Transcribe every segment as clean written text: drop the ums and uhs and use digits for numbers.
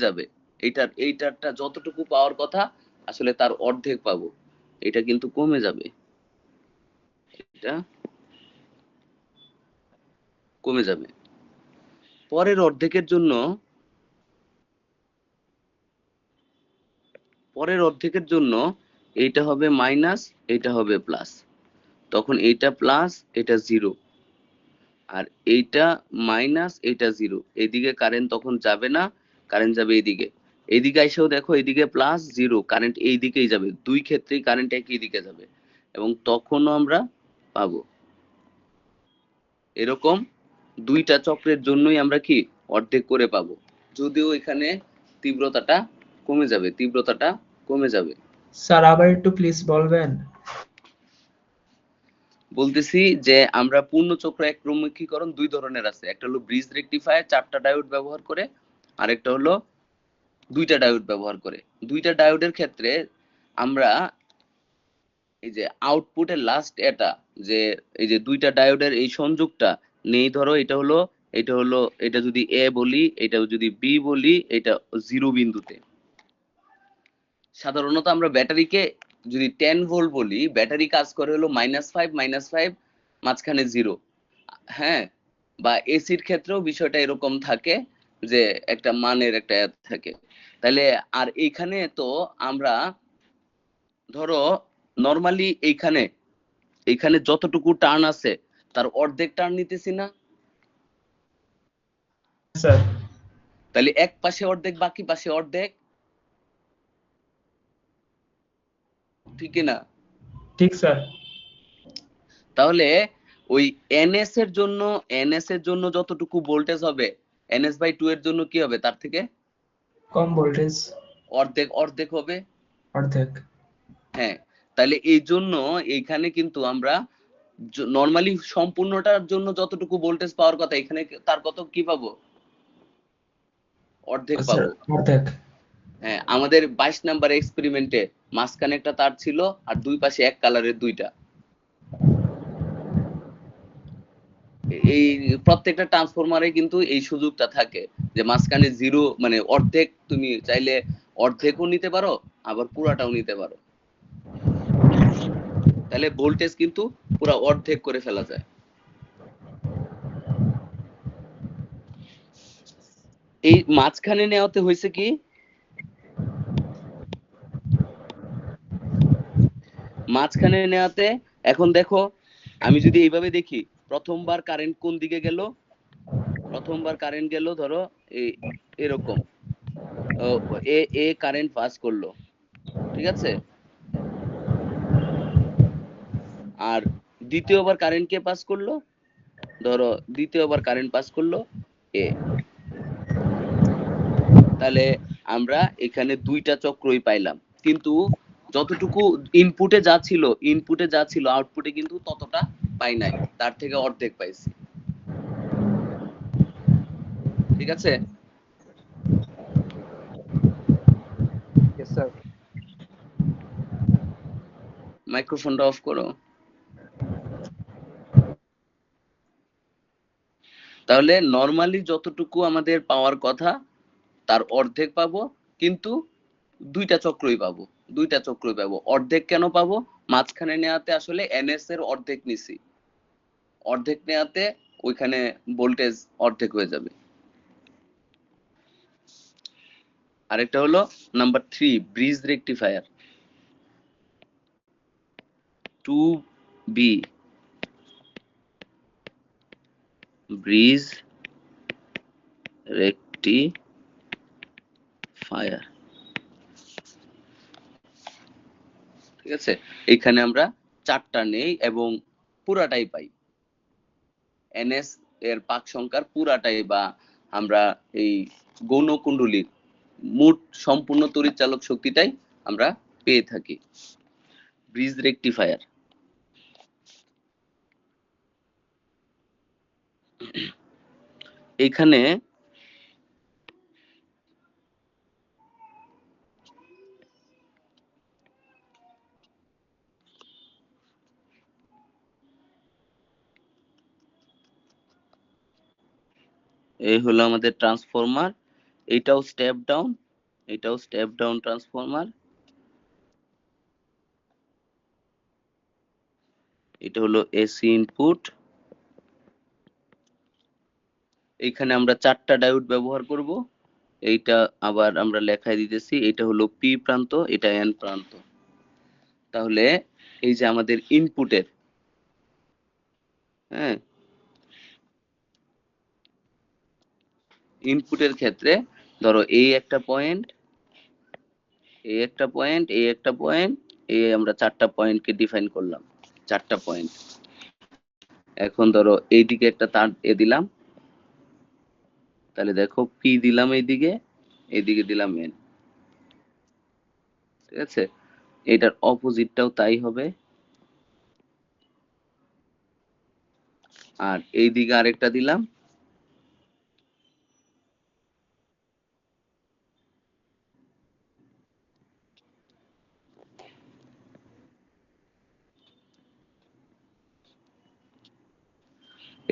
যাবে, এইটারটা যতটুকু পাওয়ার কথা আসলে তার অর্ধেক পাবো, এটা কিন্তু কমে যাবে, এটা কমে যাবে। পরের অর্ধেকের জন্য এইটা হবে মাইনাস, এইটা হবে প্লাস, তখন এইটা প্লাস, এটা জিরো, আর এইটা মাইনাস, এইটা জিরো। এইদিকে কারেন্ট তখন যাবে না, কারেন্ট যাবে এইদিকে। এইদিকে এসেও দেখো, এইদিকে প্লাস জিরো, কারেন্ট এই দিকেই যাবে, দুই ক্ষেত্রেই কারেন্ট একই দিকে যাবে, এবং তখনও আমরা পাবো। এরকম দুইটা চক্রের জন্যই আমরা কি অর্ধেক করে পাবো, যদিও এখানে তীব্রতাটা কমে যাবে। স্যার আবার একটু প্লিজ বলবেন। বলতেছি যে আমরা পূর্ণচক্র একক্রমিকীকরণ দুই ধরনের আছে, একটা হলো ব্রিজ রেকটিফায়ার 4টা ডায়োড ব্যবহার করে, আরেকটা হলো 2টা ডায়োড ব্যবহার করে। 2টা ডায়োডের ক্ষেত্রে আমরা এই যে আউটপুটের লাস্ট যে এই যে 2টা ডায়োডের এই সংযোগটা নেই, ধরো এটা যদি এ বলি, এটা যদি বি বলি, এটা 0 বিন্দুতে। সাধারণত আমরা ব্যাটারিকে যদি 10 ভোল্ট বলি, ব্যাটারি কাজ করে হলো -5 মাঝখানে 0। হ্যাঁ, বা এসির ক্ষেত্রেও বিষয়টা এরকম থাকে যে একটা মানের একটা থাকে। তাহলে আর এইখানে তো আমরা ধরো নরমালি এইখানে যতটুকু টার্ন আছে তার অর্ধেক টার্ন নিতেছি না? স্যার তাহলে এক পাশে অর্ধেক, বাকি পাশে অর্ধেক, ঠিক না? ঠিক স্যার। তাহলে ওই এনএস এর জন্য যতটুকু ভোল্টেজ হবে, NS/2 এর জন্য কি হবে তার থেকে কম ভোল্টেজ। অর্ধেক হবে। অর্ধেক। হ্যাঁ, তাহলে এই জন্য এইখানে কিন্তু আমরা নরমালি সম্পূর্ণটার জন্য যতটুকু ভোল্টেজ পাওয়ার কথা, এখানে তার কত কি পাবো? অর্ধেক স্যার পাবো। অর্ধেক। হ্যাঁ, আমাদের 22 নাম্বার এক্সপেরিমেন্টে মাঝখানে একটা তার ছিল, আর দুই পাশে এক কালারের দুইটা। এই প্রত্যেকটা ট্রান্সফরমারে কিন্তু এই সুযোগটা থাকে যে মাঝখানে জিরো, মানে অর্ধেক, তুমি চাইলে অর্ধেকও নিতে পারো, আবার পুরাটাও নিতে পারো, তাহলে ভোল্টেজ কিন্তু পুরা অর্ধেক করে ফেলা যায়। এই মাঝখানে নেওয়াতে হয়েছে কি, মাঝখানে নেওয়াতে এখন দেখো, আমি যদি এইভাবে দেখি, প্রথমবার কারেন্ট কোন দিকে গেল? প্রথমবার কারেন্ট গেল ধরো এরকম, এ কারেন্ট পাস করলো, ঠিক আছে? আর দ্বিতীয়বার কারেন্ট কে পাস করলো? ধরো দ্বিতীয়বার কারেন্ট পাস করলো এ। তাহলে আমরা এখানে দুইটা চক্রই পাইলাম, কিন্তু যতটুকু ইনপুটে যা ছিল আউটপুটে কিন্তু ততটা পাই নাই, তার থেকে অর্ধেক পাইছি, ঠিক আছে? Yes, sir. মাইক্রোফোনটা অফ করো। তাহলে নরমালি যতটুকু আমাদের পাওয়ার কথা তার অর্ধেক পাবো, কিন্তু দুইটা চক্রই পাবো। অর্ধেক কেন পাবো? মাঝখানে নেওয়াতে আসলে এনএস এর অর্ধেক নিছি, অর্ধেক নেওয়াতে ওইখানে ভোল্টেজ অর্ধেক হয়ে যাবে। আরেকটা হলো number 3, bridge rectifier 2B, bridge rectifier, ঠিক আছে? এখানে আমরা 4টা নেই এবং পুরাটাই পাই, এনএস এর পাক সংখ্যার পুরাটাই, বা আমরা এই গৌণ কুণ্ডলীর মোট সম্পূর্ণ তড়িৎ চালক শক্তিটাই আমরা পেয়ে থাকি। ব্রিজ রেকটিফায়ার, এখানে এই হলো আমাদের ট্রান্সফরমার, এটাও স্টেপ ডাউন, এটাও স্টেপ ডাউন ট্রান্সফরমার, এটা হলো এসি ইনপুট। এইখানে আমরা 4টা ডায়োড ব্যবহার করব। এইটা আবার আমরা লেখায় দিতেছি, এটা হলো পি প্রান্ত, এটা এন প্রান্ত। তাহলে এই যে আমাদের ইনপুটের, হ্যাঁ, ইনপুটের ক্ষেত্রে ধরো এই একটা পয়েন্ট, এই একটা পয়েন্ট, এই একটা পয়েন্ট, এই আমরা 4টা পয়েন্টকে ডিফাইন করলাম, 4টা পয়েন্ট। এখন ধরো এইদিকে একটা তার দিলাম, তাহলে দেখো পি দিলাম এইদিকে, এইদিকে দিলাম এন, ঠিক আছে? এটার অপোজিটটাও তাই হবে, আর এইদিকে আরেকটা দিলাম,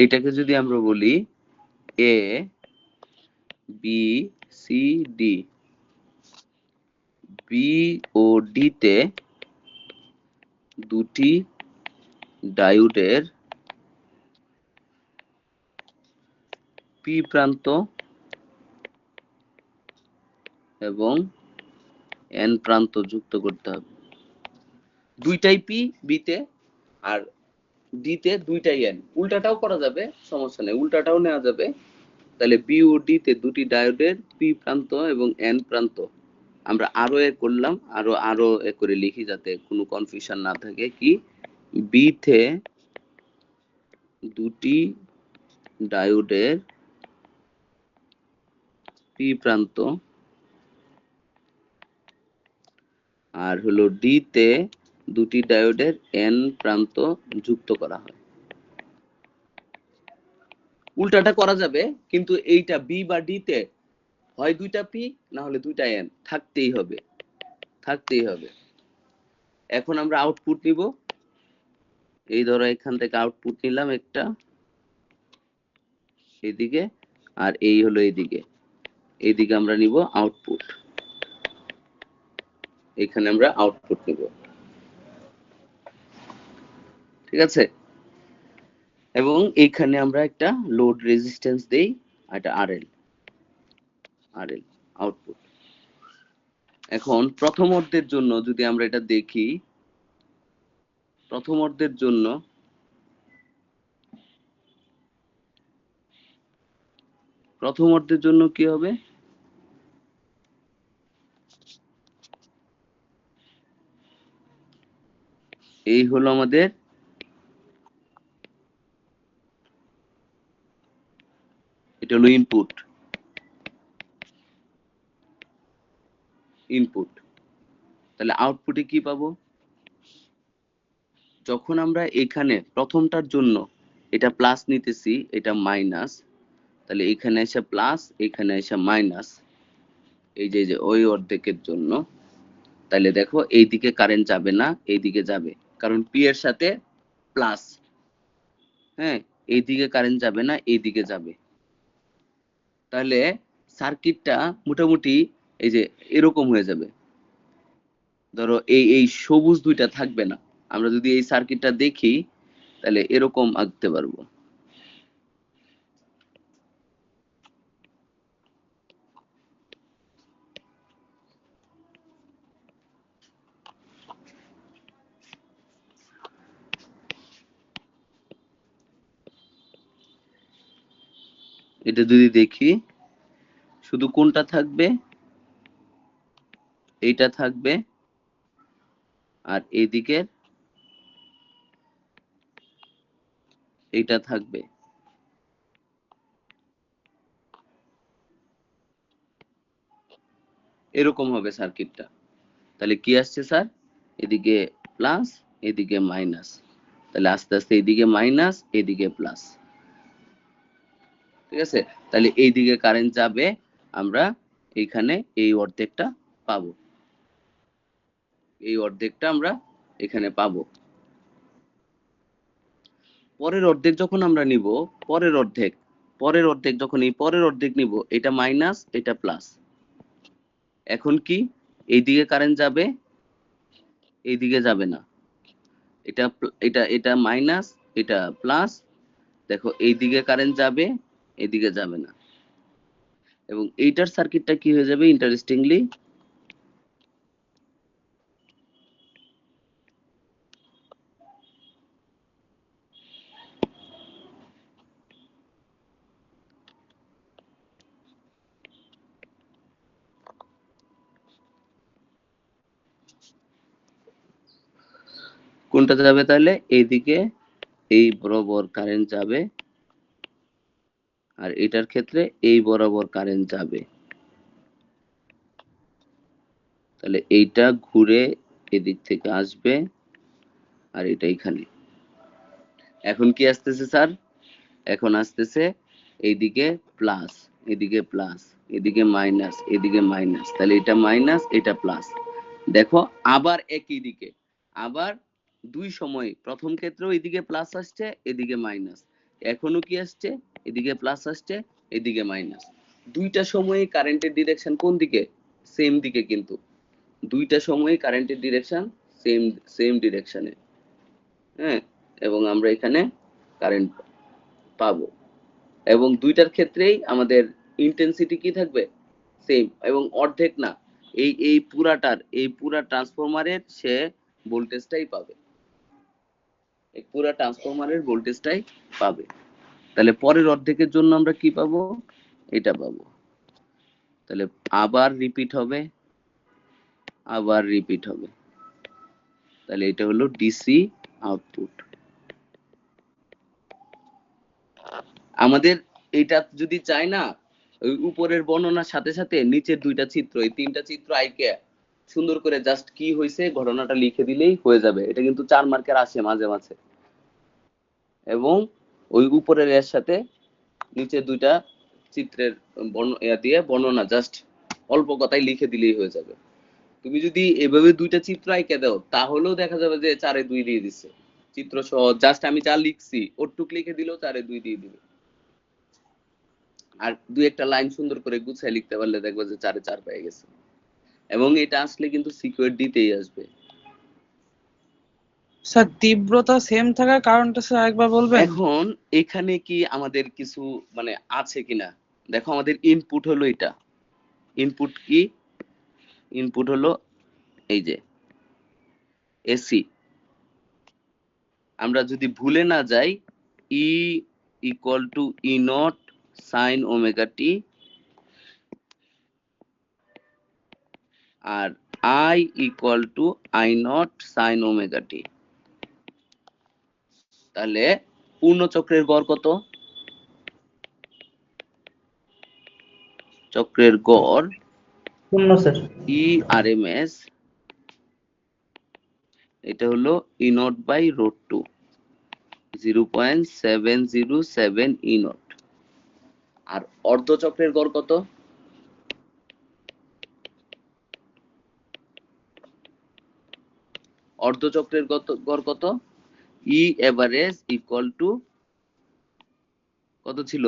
এটাকে যদি আমরা বলি A B C D, B O D তে দুটি ডায়োডের পি প্রান্ত এবং এন প্রান্ত যুক্ত করতে হবে। দুইটাই পি বিতে, আর ডিতে দুইটাই এন। উল্টাটাও করা যাবে, সমস্যা নেই, উল্টাটাও নেওয়া যাবে। তাহলে বি ও ডিতে দুটি ডায়োডের পি প্রান্ত এবং এন প্রান্ত। আমরা আরো এ করলাম, আরো এ করে লিখি যাতে কোনো কনফিউশন না থাকে। কি, বিতে দুটি ডায়োডের পি প্রান্ত আর হলো ডি তে দুটি ডায়োডের এন প্রান্ত যুক্ত করা হয়। উল্টাটা করা যাবে, কিন্তু এইটা বি বা ডি তে হয় দুইটা পি, না হলে দুইটা এন থাকতেই হবে, থাকতেই হবে। এখন আমরা আউটপুট নিব। এই ধরো এখান থেকে আউটপুট নিলাম একটা এইদিকে, আর এই হলো এইদিকে, এইদিকে আমরা নিব আউটপুট, এখানে আমরা আউটপুট নিব, ঠিক আছে? এবং এইখানে আমরা একটা লোড রেজিস্ট্যান্স দেই, এটা আরএল, আরএল আউটপুট। এখন প্রথম অর্ধের জন্য যদি আমরা এটা দেখি, প্রথম অর্ধের জন্য কি হবে? এই হলো আমাদের এটা হলো ইনপুট, ইনপুট। তাহলে আউটপুটে কি পাবো? যখন আমরা এখানে প্রথমটার জন্য এটা প্লাস নিতেছি, এটা মাইনাস, তাহলে এখানে এসে প্লাস, এখানে এসে মাইনাস, এই যে ওই অর্ধেকের জন্য। তাহলে দেখো এইদিকে কারেন্ট যাবে না, এইদিকে যাবে, কারণ পি এর সাথে প্লাস, হ্যাঁ, এইদিকে কারেন্ট যাবে না, এইদিকে যাবে। তাহলে সার্কিটটা মোটামুটি এই যে এরকম হয়ে যাবে। ধরো এই সবুজ দুইটা থাকবে না। আমরা যদি এই সার্কিটটা দেখি তাহলে এরকম আঁকতে পারবো। এটা যদি দেখি, শুধু কোনটা থাকবে? এইটা থাকবে, আর এইদিকে এইটা থাকবে। এরকম হবে সার্কিটটা। তাহলে কি আসছে স্যার? এদিকে প্লাস, এদিকে মাইনাস, তাহলে আস্তে আস্তে এদিকে মাইনাস, এদিকে প্লাস, ঠিক আছে? তাহলে এইদিকে কারেন্ট যাবে, আমরা এইখানে এই অর্ধেকটা পাবো, এই অর্ধেকটা আমরা এখানে পাবো। পরের অর্ধেক যখন আমরা নিব, পরের অর্ধেক পরের অর্ধেক, যখন এই পরের অর্ধেক নিব, এটা মাইনাস এটা প্লাস। এখন কি এইদিকে কারেন্ট যাবে, এইদিকে যাবে না, এটা এটা এটা মাইনাস এটা প্লাস। দেখো এইদিকে কারেন্ট যাবে, এদিকে যাবে না, এবং এইটার সার্কিটটা কি হয়ে যাবে ইন্টারেস্টিংলি, কোনটা যাবে তাহলে, এইদিকে এই বরাবর কারেন্ট যাবে, আর এটার ক্ষেত্রে এই বরাবর কারেন্ট যাবে। তাহলে এইটা ঘুরে এদিক থেকে আসবে, আর এটা এখানে। এখন কি আসতেছে স্যার, এখন আসতেছে এইদিকে প্লাস, এদিকে প্লাস, এদিকে মাইনাস, এদিকে মাইনাস, তাহলে এটা মাইনাস এটা প্লাস। দেখো আবার একই দিকে, আবার দুই সময়, প্রথম ক্ষেত্রেও এদিকে প্লাস আসছে এদিকে মাইনাস, এখনো কি আসছে এদিকে প্লাস আসছে এদিকে মাইনাস। দুইটা সময়ে কারেন্টের ডিরেকশন কোন দিকে, সেম দিকে, কিন্তু দুইটা সময়ে কারেন্টের ডিরেকশন সেম সেম ডিরেকশনে। হ্যাঁ, এবং আমরা এখানে কারেন্ট পাবো, এবং দুইটার ক্ষেত্রেই আমাদের ইন্টেন্সিটি কি থাকবে, সেম, এবং অর্ধেক না, এই পুরাটার, এই পুরা ট্রান্সফরমারের সে ভোল্টেজটাই পাবে, এই পুরা ট্রান্সফরমারের ভোল্টেজটাই পাবে। তাহলে পরের অর্ধেকের জন্য আমরা কি পাবো, এটা পাবো। তাহলে আবার রিপিট হবে, আবার রিপিট হবে। তাহলে এটা হলো ডিসি আউটপুট। আমাদের এটা যদি চাই না, ওই উপরের বর্ণনার সাথে সাথে নিচের দুইটা চিত্র, এই তিনটা চিত্র আইকে সুন্দর করে জাস্ট কি হয়েছে ঘটনাটা লিখে দিলেই হয়ে যাবে। এটা কিন্তু 4 মার্কের আসে মাঝে মাঝে, এবং ওই উপরের এর সাথে নিচের দুইটা চিত্রের দিয়ে বর্ণনা জাস্ট অল্প কথায় লিখে দিলেই হয়ে যাবে। তুমি যদি এভাবে দুইটা চিত্র আইকে দাও, তাহলেও দেখা যাবে যে 4-এ 2 দিয়ে দিচ্ছে চিত্র সহ, জাস্ট আমি যা লিখছি ওটুক লিখে দিলেও 4-এ 2 দিয়ে দিবে। আর দুই একটা লাইন সুন্দর করে গুছায় লিখতে পারলে দেখবে যে 4-এ 4 পেয়ে গেছে, এবং এটা আসলে কিন্তু সিকিউর দিতেই আসবে। স্যার তীব্রতা সেম থাকার কারণটা স্যার একবার বলবেন? এখন এখানে কি আমাদের কিছু মানে আছে কিনা, দেখো আমাদের ইনপুট হলো এটা, ইনপুট কি, ইনপুট হলো এই যে এসি। আমরা যদি ভুলে না যাই, E equal to E naught sine omega T, আর I equal to I naught sine omega T. তাহলে পূর্ণ চক্রের গড় কত, চক্রের গড় শূন্য sir. E R M S, এটা হলো E naught by root 2, 0.707 E naught. আর অর্ধচক্রের গড় কত, অর্ধচক্রের গড় কত, ই এভারেজ ইকুয়াল টু কত ছিল,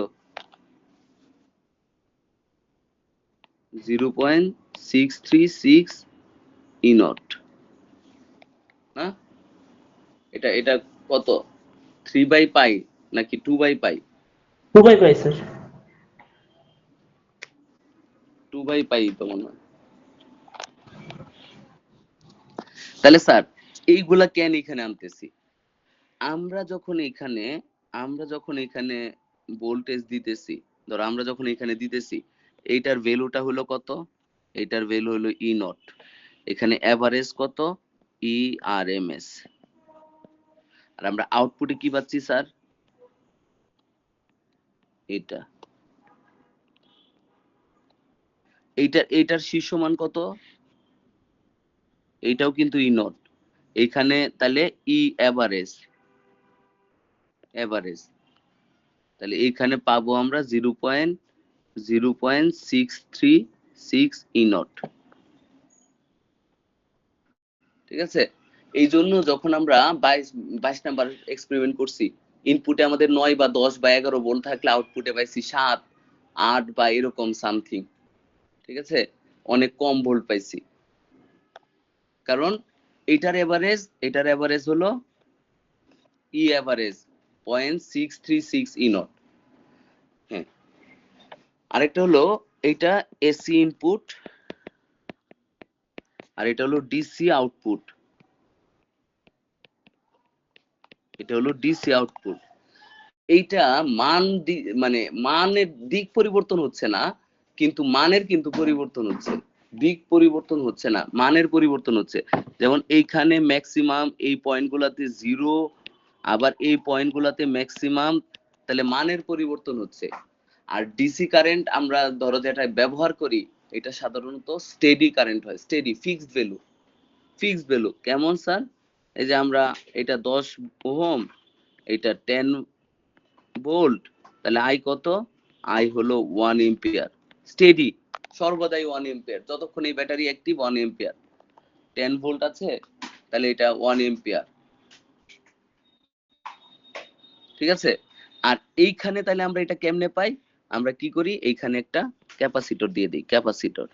0.636 ই নট না, এটা এটা কত, 3 বাই পাই নাকি 2 by pi, 2 by pi sir. 2 by pi তো মনে হয়। তাহলে স্যার এইগুলা কেন এখানে আনতেছি, আমরা যখন এখানে ভোল্টেজ দিতেছি, ধরো আমরা যখন এখানে দিতেছি, এইটার ভ্যালুটা হলো কত, এইটার ভ্যালু হলো ই নট, এখানে এভারেজ কত, ই আর এম এস, আর আমরা আউটপুটে কি পাচ্ছি স্যার, এটা, এইটার শীর্ষ মান কত, এইটাও কিন্তু ই নট, এখানে তাহলে ই এভারেজ, তাহলে এখানে পাবো আমরা 0.636 ই নট। ঠিক আছে, এই জন্য যখন আমরা 22 নাম্বার এক্সপেরিমেন্ট করছি, ইনপুটে আমাদের 9 বা 10 বা 11 ভোল্ট থাকলে আউটপুটে পাইছি 7 8 বা এরকম সামথিং, ঠিক আছে, অনেক কম ভোল্ট পাইছি, কারণ এটার এভারেজ হলো ই এভারেজ 0.636 ই নট। হ্যাঁ, আরেকটা হলো এটা এসি ইনপুট আর এটা হলো ডিসি আউটপুট, এটা হলো ডিসি আউটপুট। এইটা মানে মানের দিক পরিবর্তন হচ্ছে না, কিন্তু মানের কিন্তু পরিবর্তন হচ্ছে, দিক পরিবর্তন হচ্ছে না, মানের পরিবর্তন হচ্ছে। যেমন এইখানে ম্যাক্সিমাম এই পয়েন্টগুলোতে 0, আবার এই পয়েন্টগুলোতে ম্যাক্সিমাম, তাহলে মানের পরিবর্তন হচ্ছে। আর ডিসি কারেন্ট আমরা ধরো যেটা ব্যবহার করি এটা সাধারণত স্টেডি কারেন্ট হয়, স্টেডি ফিক্সড ভ্যালু। কেমন স্যার? এই যে আমরা এটা 10 ওহম, এটা 10 ভোল্ট, তাহলে আই কত? আই হলো 1 এম্পিয়ার, স্টেডি, সর্বদাই 1 এম্পিয়ার, যতক্ষণ এই ব্যাটারি অ্যাক্টিভ 1 এম্পিয়ার। 10 ভোল্ট আছে, তাহলে এটা 1 এম্পিয়ার, ঠিক আছে। আর এইখানে তাহলে আমরা এটা কেমনে পাই? আমরা কি করি, এইখানে একটা ক্যাপাসিটর দিয়ে দিই, ক্যাপাসিটর,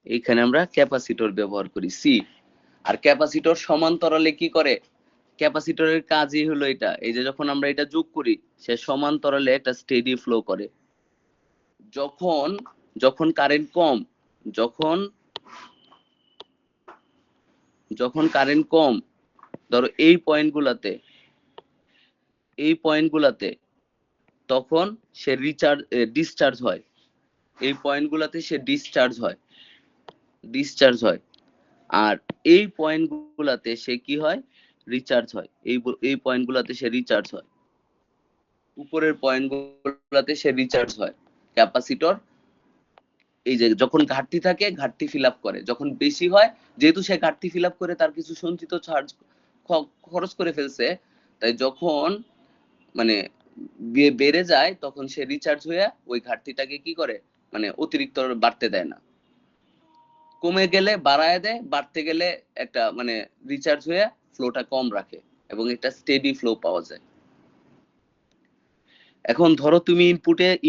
এইখানে আমরা ক্যাপাসিটর ব্যবহার করি সি। আর ক্যাপাসিটর সমান্তরালে কি করে? ক্যাপাসিটরের কাজই হলো এটা, এই যে যখন আমরা এটা যোগ করি সে সমান্তরালে একটা স্টেডি ফ্লো করে। যখন যখন কারেন্ট কম, যখন যখন কারেন্ট কম, ধরো এই পয়েন্টগুলাতে তখন সে ডিসচার্জ হয়, এই পয়েন্টগুলাতে সে ডিসচার্জ হয়। আর এই পয়েন্টগুলাতে সে কি হয়? রিচার্জ হয়। এই পয়েন্টগুলাতে সে রিচার্জ হয়, উপরের পয়েন্টগুলাতে সে রিচার্জ হয়। ক্যাপাসিটর এই যে যখন ঘাটতি থাকে ঘাটতি ফিল আপ করে, যখন বেশি হয় যেহেতু সে ঘাটতি ফিল আপ করে তার কিছু সঞ্চিত চার্জ খরচ করে ফেলছে, তাই যখন মানে বেড়ে যায় তখন সে রিচার্জ হয়ে ওই ঘাটতিটাকে কি করে, মানে অতিরিক্ত বাড়তে দেয় না, কমে গেলে বাড়ায় দেয়, বাড়তে গেলে একটা মানে রিচার্জ হয়ে ফ্লোটা কম রাখে এবং একটা স্টেডি ফ্লো পাওয়া যায়। এখন ধরো তুমি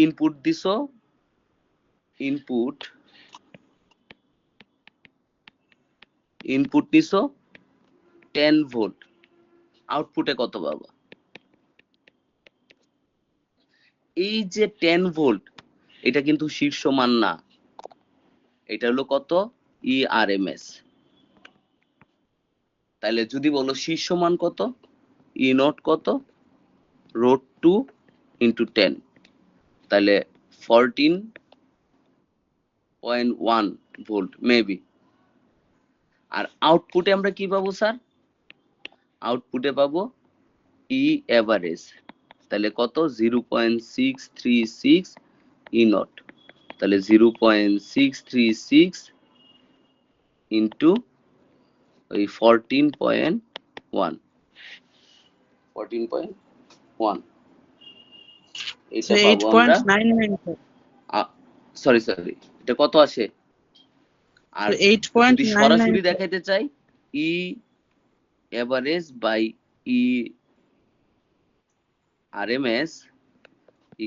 ইনপুট দিছো, ইনপুট নিছো 10 ভোল্ট, আউটপুটে কত পাবা? এই যে 10 ভোল্ট, এটা কিন্তু শীর্ষ মান না, এটা হলো কত? ইআরএমএস। তাহলে যদি বলো শীর্ষ মান কত, ই নট কত, √2 × 10, তাহলে 14.1 ভোল্ট মেবি। আর আউটপুটে আমরা কি পাবো স্যার? আউটপুটে পাবো ই এভারেজ, তাহলে কত? 0.636 ই নট, তাহলে 0.636 ইন্টু ওই 14.1, এটা পাবো আমরা। 8.99 সরি এটা কত আসে? আর যদি 8.99 সরাসরি দেখাইতে চাই, E average by E RMS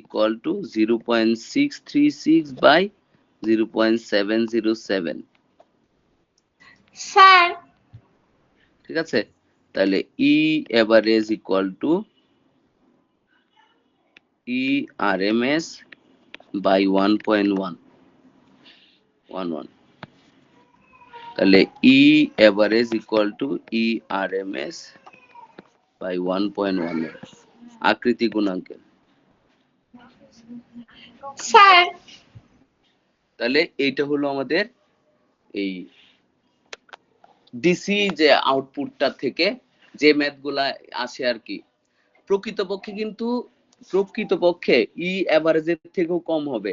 equal to 0.636 by 0.707, sir ঠিক আছে। তাহলে E average equal to E RMS by 1.11, তাহলে E average equal to E RMS by 1.11 আকৃতি গুণাঙ্কের। স্যার তাহলে এইটা হলো আমাদের এই ডিসি যে আউটপুটটা থেকে যে ম্যাথগুলা আসে আর কি, প্রকৃতপক্ষে ই এভারেজের থেকেও কম হবে,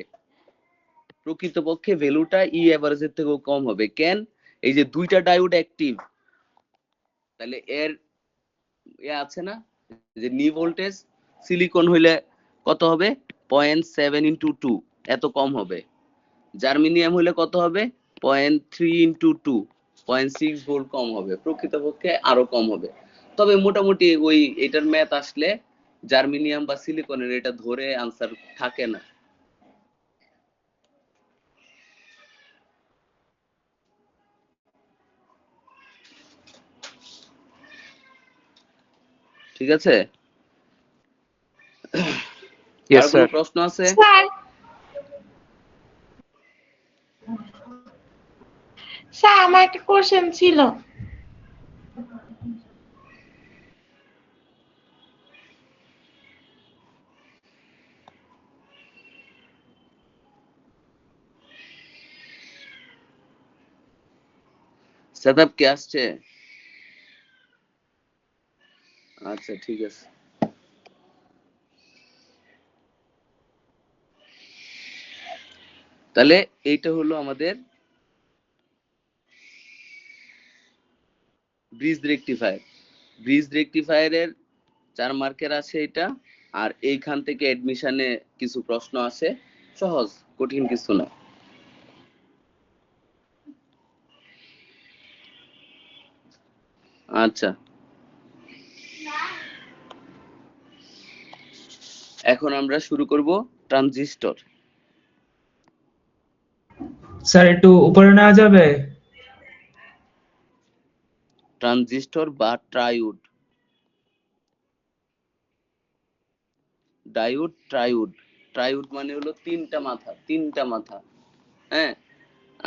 প্রকৃতপক্ষে ভ্যালুটা ই এভারেজের থেকেও কম হবে। কেন? এই যে দুইটা ডায়োড অ্যাক্টিভ, তাহলে এর আছে না যে নি ভোল্টেজ, সিলিকন হইলে কত হবে? 0.7 × 2, এত কম হবে। জার্মেনিয়াম হইলে কত হবে? 0.3 × 2, 0.6 ভোল্ট কম হবে, প্রকৃতপক্ষে আরো কম হবে। তবে মোটামুটি ওই এটার ম্যাথ আসলে জার্মেনিয়াম বা সিলিকনের এটা ধরে আনসার থাকে না। ঠিক আছে, Yes, আর কোনো sir. প্রশ্ন আছে? স্যার স্যার আমার একটা কোশ্চেন ছিল। সেটআপ কে আসছে? আচ্ছা ঠিক আছে। তাহলে এইটা হলো আমাদের ব্রিজ রেকটিফায়ার। ব্রিজ রেকটিফায়ারের 4 মার্কের আছে এটা। আর এইখান থেকে এডমিশনে কিছু প্রশ্ন আছে, সহজ, কঠিন কিছু না। আচ্ছা, এখন আমরা শুরু করব ট্রানজিস্টর। স্যার একটু উপরে নেওয়া যাবে? ট্রানজিস্টর বা ট্রাইউড, ডায়োড, ট্রাইউড। ট্রাইউড মানে হলো তিনটা মাথা, তিনটা মাথা। হ্যাঁ,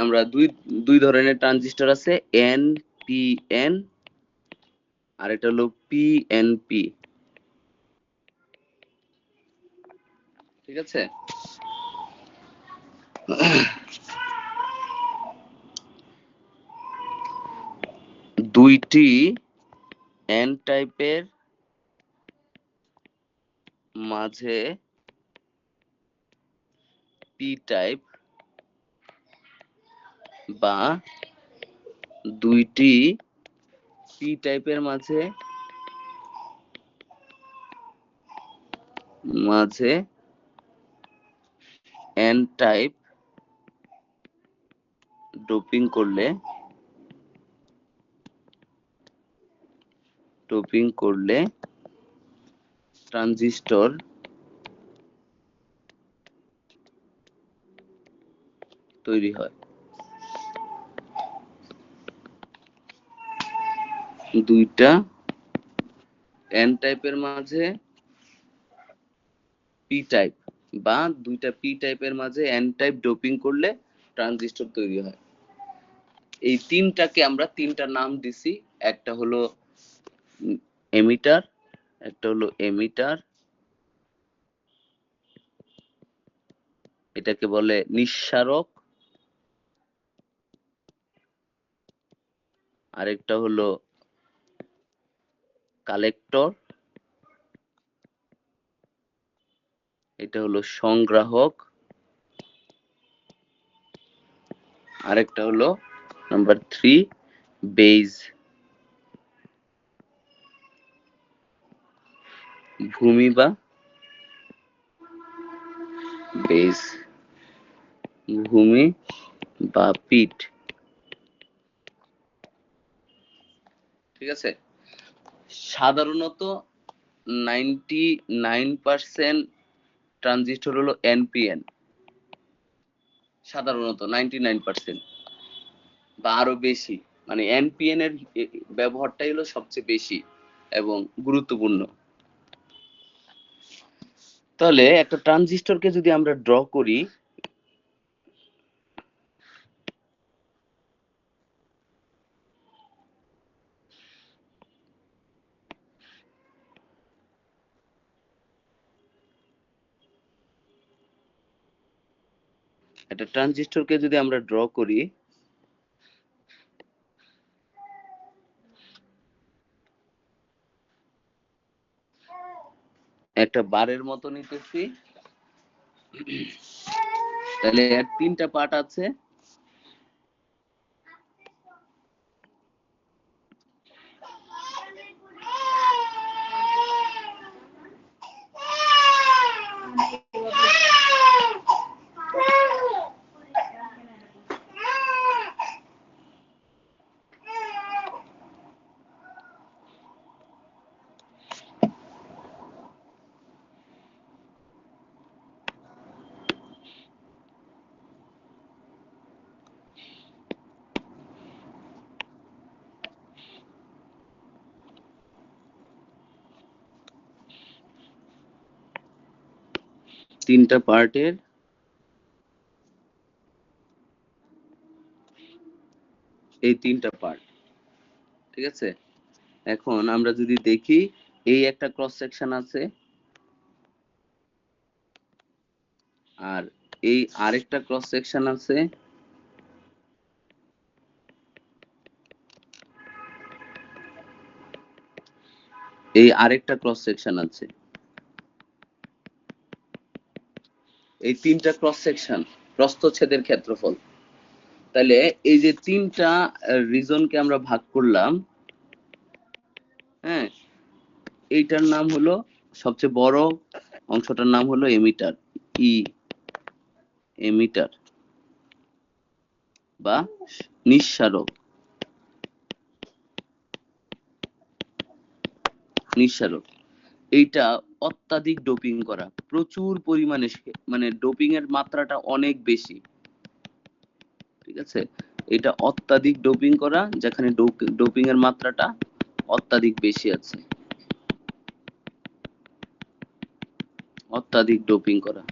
আমরা দুই ধরনের ট্রানজিস্টর আছে, এন পি এন, আর এটা হলো পি এন পি। ঠিক আছে, দুইটি এন টাইপের মাঝে পি টাইপ বা দুইটি পি টাইপের মাঝে মাঝে এন টাইপ ডোপিং করলে ট্রানজিস্টর তৈরি হয়। দুইটা এন টাইপের মাঝে পি টাইপ বা দুইটা পি টাইপের মাঝে এন টাইপ ডোপিং করলে ট্রানজিস্টর তৈরি হয়। এই তিনটাকে আমরা তিনটা নাম দিছি, একটা হলো এমিটার, একটা হলো এমিটার, এটাকে বলে নিঃসারক, আরেকটা হলো কালেক্টর, এটা হলো সংগ্রাহক, আরেকটা হলো নাম্বার 3 বেজ, ভূমি বা বেজ, ভূমি বা পিঠ। ঠিক আছে, সাধারণত 99% ট্রানজিস্টর হলো এনপিএন, সাধারণত 99% বা আরো বেশি, মানে এনপিএন এর ব্যবহারটাই হলো সবচেয়ে বেশি এবং গুরুত্বপূর্ণ। তাহলে একটা ট্রানজিস্টরকে যদি আমরা ড্র করি, একটা বারের মতো নিতেছি। তাহলে এর তিনটা পার্ট আছে, তিনটা পার্টের এই তিনটা পার্ট, ঠিক আছে। এখন আমরা যদি দেখি এই একটা ক্রস সেকশন আছে আর এই আরেকটা ক্রস সেকশন আছে, এই আরেকটা ক্রস সেকশন আছে, এই তিনটা ক্রস সেকশন প্রস্থচ্ছেদের ক্ষেত্রফল। তাহলে এই যে তিনটা রিজনকে আমরা ভাগ করলাম, হ্যাঁ, এইটার নাম হলো সবচেয়ে বড় অংশটার নাম হলো এমিটার, ই এমিটার বা নিঃসারক। নিঃসারক এইটা অত্যাধিক ডোপিং করা, প্রচুর পরিমাণে, মানে ডোপিং এর মাত্রাটা অনেক বেশি, ঠিক আছে। এটা অত্যাধিক ডোপিং করা, যেখানে ডোপিং এর মাত্রাটা অত্যাধিক বেশি আছে, অত্যাধিক ডোপিং করা।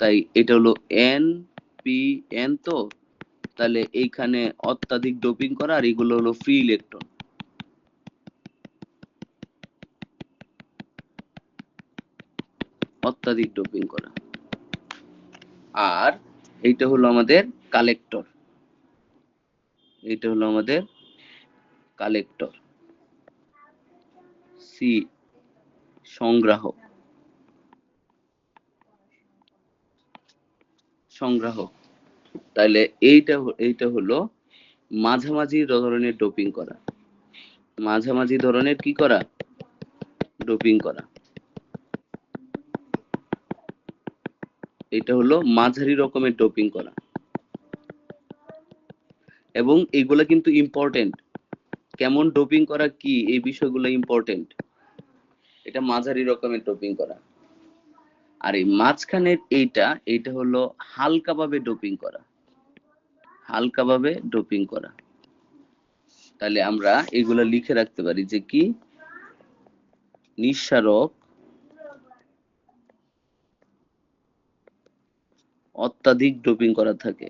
তাই এটা হলো এন পি এন, তো তাহলে এইখানে অত্যাধিক ডোপিং করা, আর এগুলো হলো ফ্রি ইলেকট্রন, অত্যাধিক ডোপিং করা। আর এইটা হলো আমাদের কালেক্টর, এইটা হলো আমাদের কালেক্টর, সি সংগ্রাহক, সংগ্রাহক। তাহলে এইটা হলো মাঝামাঝি ধরনের ডোপিং করা, মাঝামাঝি ধরনের কি করা, ডোপিং করা। এটা হলো মাঝারি রকমের ডোপিং করা, এবং এগুলা কিন্তু ইম্পর্টেন্ট। কেমন ডোপিং করা কি, এই বিষয়গুলো ইম্পর্টেন্ট। এটা মাঝারি রকমের ডোপিং করা। আর এই মাঝখানের এইটা হলো হালকাভাবে ডোপিং করা, হালকাভাবে ডোপিং করা। তাহলে আমরা এগুলা লিখে রাখতে পারি যে কি, নিঃসারক অত্যাধিক ডোপিং করা থাকে,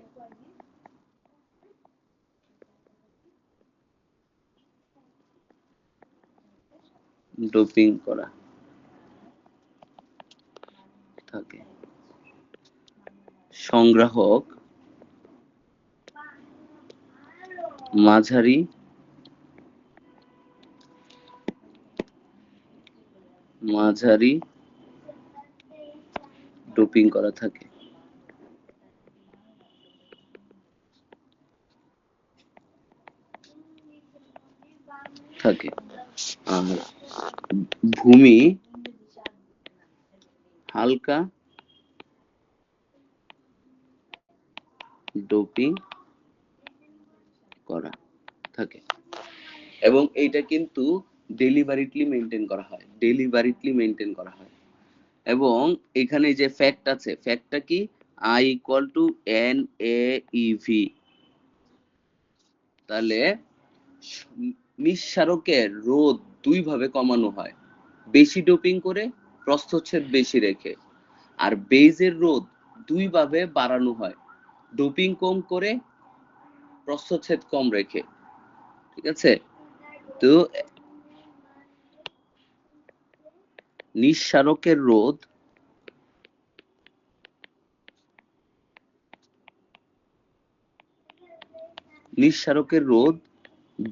ডোপিং করা থাকে। সংগ্রাহক মাঝারি মাঝারি ডোপিং করা থাকে। থাকে আর ভূমি হালকা ডোপিং করা থাকে। এবং এইটা কিন্তু ডেলিভারিটলি মেনটেন করা হয়, ডেলিভারিটলি মেনটেন করা হয়। এবং এখানে যে ফ্যাক্ট আছে, ফ্যাক্টটা কি, I equal to NaEV। তাহলে নিঃসারকের রোধ দুই ভাবে কমানো হয়, বেশি ডোপিং করে, প্রস্থচ্ছেদ বেশি রেখে। আর বেজের রোধ দুই ভাবে বাড়ানো হয়, ডোপিং কম করে, প্রস্থচ্ছেদ কম রেখে, ঠিক আছে। তো নিঃসারকের রোধ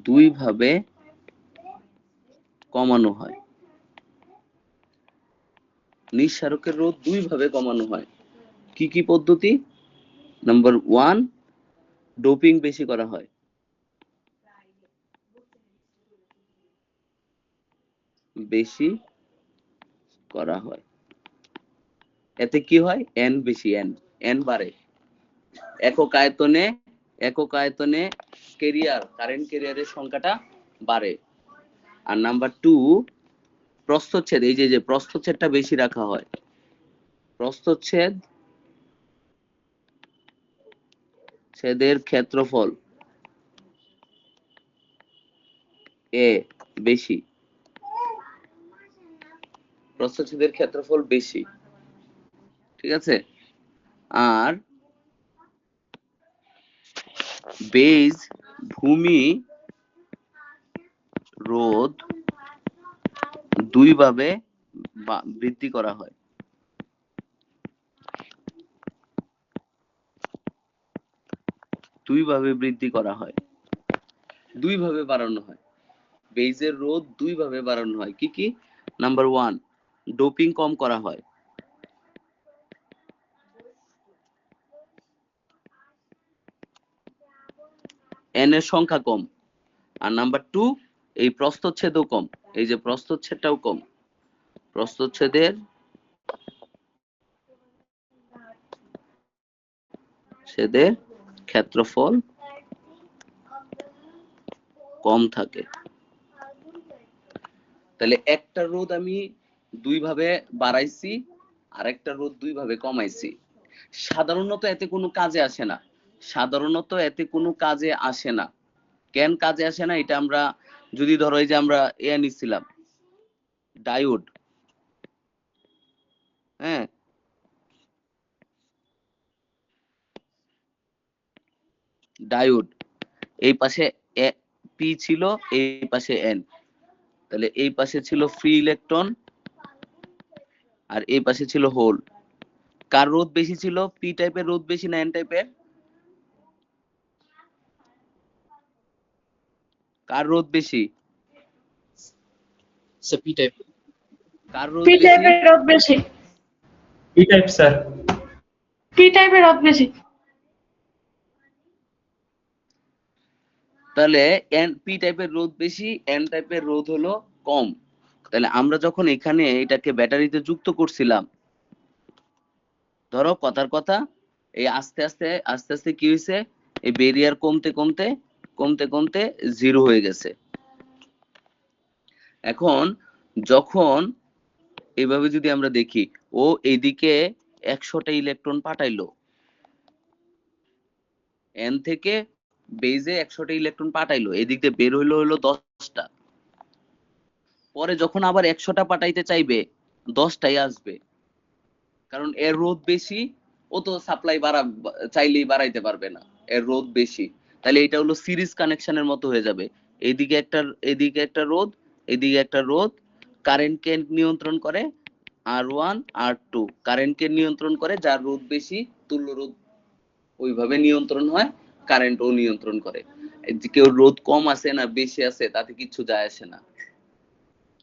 দুই ভাবে কমানো হয়, নিঃসারকের রোধ দুই ভাবে কমানো হয়। কি কি পদ্ধতি? নাম্বার 1, ডোপিং বেশি করা হয়, বেশি করা হয়। এতে কি হয়, এন বেশি, এন বাড়ে, একক আয়তনে কারেন্ট ক্যারিয়ারের সংখ্যাটা বাড়ে। আর নাম্বার 2, প্রস্থচ্ছেদ, এই যে প্রস্থচ্ছেদটা বেশি রাখা হয়, প্রস্থচ্ছেদের ক্ষেত্রফল এ বেশি, প্রস্থচ্ছেদের ক্ষেত্রফল বেশি, ঠিক আছে। আর বেজ ভূমি রোধ দুই ভাবে বৃদ্ধি করা হয়। দুই ভাবে বৃদ্ধি করা হয়, দুই ভাবে বাড়ানো হয়। বেজের রোধ দুই ভাবে বাড়ানো হয়। কি কি? নাম্বার 1, ডোপিং কম করা হয়। এন এর সংখ্যা কম। আর নাম্বার 2, এই প্রস্থচ্ছেদও কম। এই যে প্রস্থচ্ছেদটাও কম। প্রস্থচ্ছেদের ক্ষেত্রফল কম থাকে। তাহলে একটা রোধ আমি দুই ভাবে বাড়াইছি, আর একটা রোধ দুই ভাবে কমাইছি। সাধারণত এতে কোনো কাজে আসে না। সাধারণত এতে কোনো কাজে আসে না। কেন কাজে আসে না? এটা আমরা যদি ধরো এই যে আমরা নিছিলাম ডায়োড, হ্যাঁ, ডায়োড, এই পাশে পি ছিল, এই পাশে এন। তাহলে এই পাশে ছিল ফ্রি ইলেকট্রন, আর এই পাশে ছিল হোল। কার রোধ বেশি ছিল? পি টাইপের রোধ বেশি না এন টাইপের? কার রোধ বেশি? P type. কার রোধ পি বেশি? টাইপের রোধ বেশি। P type sir. পি টাইপের রোধ বেশি। তাহলে এন পি টাইপের রোধ বেশি, এন টাইপের রোধ হলো কম। তাহলে আমরা যখন এখানে এটাকে ব্যাটারিতে যুক্ত করছিলাম, ধরো কথার কথা, এই আস্তে আস্তে আস্তে আস্তে কি হয়েছে, এই ব্যারিয়ার কমতে কমতে কমতে কমতে জিরো হয়ে গেছে। এখন যখন এইভাবে যদি আমরা দেখি, ও এইদিকে 100টা ইলেকট্রন পাঠাইলো, এন থেকে বেজে 100টা ইলেকট্রন পাঠাইলো, এদিক দিয়ে বের হইলো 10টা। পরে যখন আবার 100টা পাঠাইতে চাইবে, 10টাই আসবে, কারণ এর রোধ বেশি। ও তো সাপ্লাই চাইলেই বাড়াইতে পারবে না, এর রোধ বেশি। তাহলে এটা হলো সিরিজ কানেকশনের মতো হয়ে যাবে। এদিকে একটা রোধ, এদিকে একটা রোধ, কারেন্টকে নিয়ন্ত্রণ করে R1 R2, কারেন্টকে নিয়ন্ত্রণ করে, যার রোধ বেশি তুল্য রোধ ওইভাবে নিয়ন্ত্রণ হয়, কারেন্টও নিয়ন্ত্রণ করে। কেউ রোধ কম আছে না বেশি আছে তাতে কিছু যায় আসে না,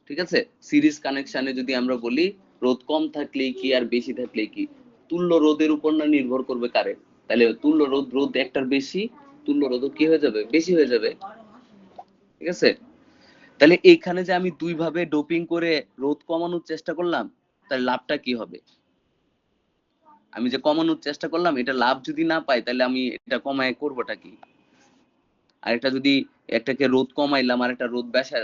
ঠিক আছে। সিরিজ কানেকশনে যদি আমরা বলি, রোধ কম থাকলেই কি আর বেশি থাকলেই কি, তুল্য রোধের উপর না নির্ভর করবে কারেন্ট। তাহলে তুল্য রোধ একটার বেশি, তুল্য রোধও কি হয়ে যাবে? বেশি হয়ে যাবে, ঠিক আছে। তাহলে এইখানে যে আমি দুই ভাবে ডোপিং করে রোধ কমানোর চেষ্টা করলাম, তাহলে লাভটা কি হবে? আমি যে কমানোর চেষ্টা করলাম, এটা লাভ যদি না পাই, তাহলে আমি এটা কমায় করবোটা কি? আর একটা যদি একটাকে রোধ কমাইলাম আর একটা রোধ ব্যাসা